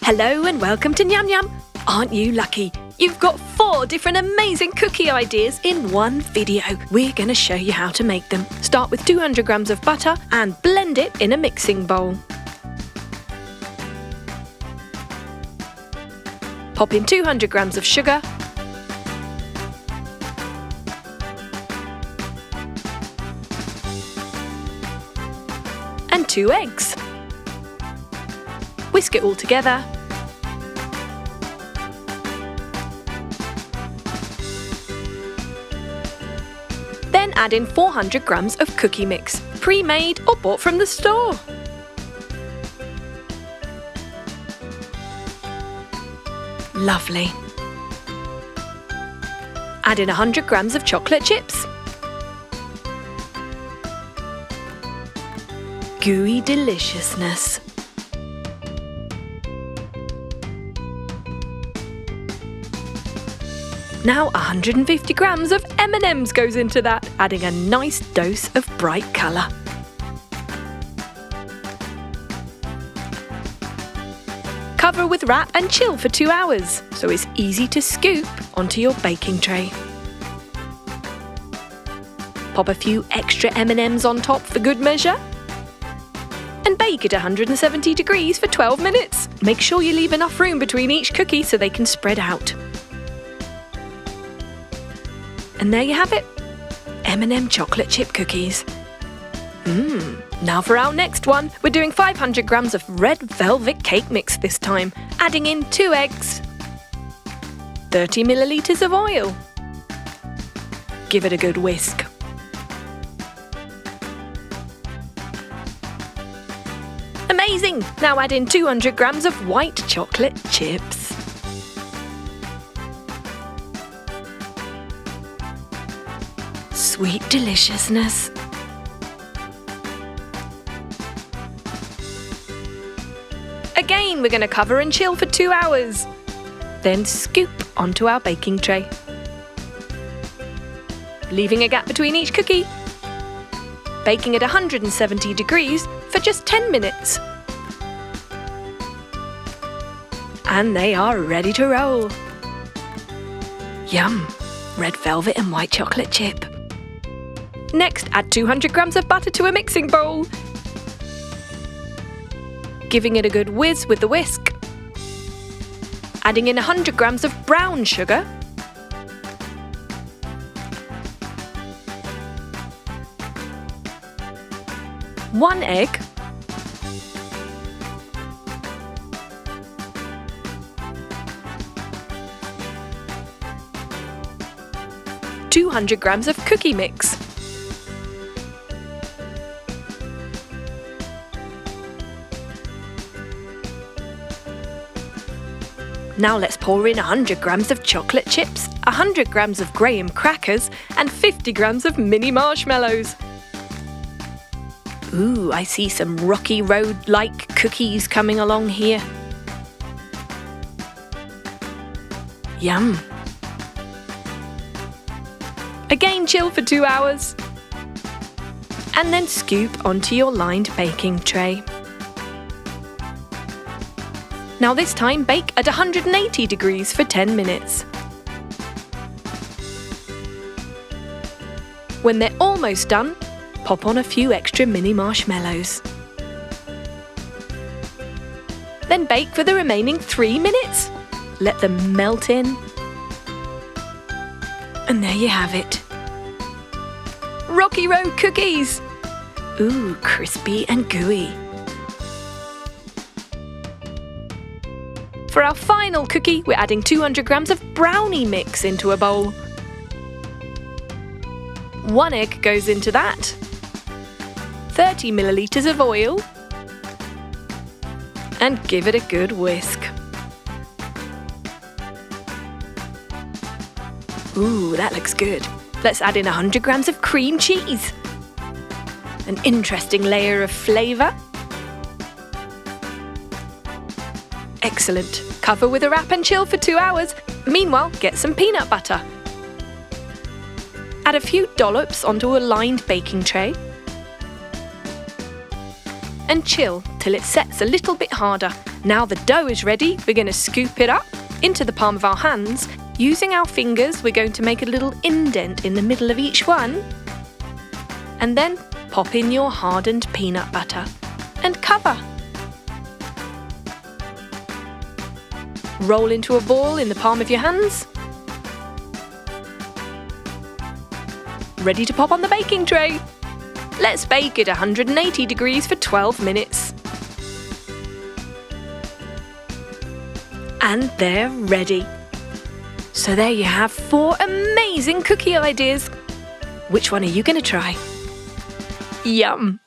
Hello and welcome to Nyam Nyam. Aren't you lucky? You've got 4 different amazing cookie ideas in one video. We're going to show you how to make them. Start with 200 grams of butter and blend it in a mixing bowl. Pop in 200 grams of sugar, and 2 eggs. Whisk it all together. Then add in 400 grams of cookie mix, pre-made or bought from the store. Lovely. Add in 100 grams of chocolate chips. Gooey deliciousness. Now 150 grams of M&Ms goes into that, adding a nice dose of bright colour. Cover with wrap and chill for 2 hours, so it's easy to scoop onto your baking tray. Pop a few extra M&Ms on top for good measure. And bake at 170 degrees for 12 minutes. Make sure you leave enough room between each cookie so they can spread out. And there you have it, M&M Chocolate Chip cookies. Now for our next one. We're doing 500 grams of red velvet cake mix this time, adding in 2 eggs, 30 millilitres of oil. Give it a good whisk. Amazing! Now add in 200 grams of white chocolate chips. Sweet deliciousness. Again, we're going to cover and chill for 2 hours. Then scoop onto our baking tray. Leaving a gap between each cookie. Baking at 170 degrees for just 10 minutes. And they are ready to roll. Yum! Red velvet and white chocolate chip. Next, add 200 grams of butter to a mixing bowl. Giving it a good whiz with the whisk. Adding in 100 grams of brown sugar. One egg. ,200 grams of cookie mix. Now let's pour in 100 grams of chocolate chips, 100 grams of graham crackers, and 50 grams of mini marshmallows. Ooh, I see some Rocky Road-like cookies coming along here. Yum! Again, chill for 2 hours. And then scoop onto your lined baking tray. Now this time, bake at 180 degrees for 10 minutes. When they're almost done, pop on a few extra mini marshmallows. Then bake for the remaining 3 minutes. Let them melt in. And there you have it. Rocky Road cookies! Ooh, crispy and gooey. For our final cookie, we're adding 200 grams of brownie mix into a bowl. 1 egg goes into that. 30 millilitres of oil. And give it a good whisk. Ooh, that looks good. Let's add in 100 grams of cream cheese. An interesting layer of flavour. Excellent. Cover with a wrap and chill for 2 hours. Meanwhile, get some peanut butter. Add a few dollops onto a lined baking tray. And chill till it sets a little bit harder, Now the dough is ready, we're going to scoop it up into the palm of our hands. Using our fingers, we're going to make a little indent in the middle of each one. And then pop in your hardened peanut butter and cover. Roll into a ball in the palm of your hands. Ready to pop on the baking tray. Let's bake at 180 degrees for 12 minutes. And they're ready. So there you have 4 amazing cookie ideas. Which one are you going to try? Yum!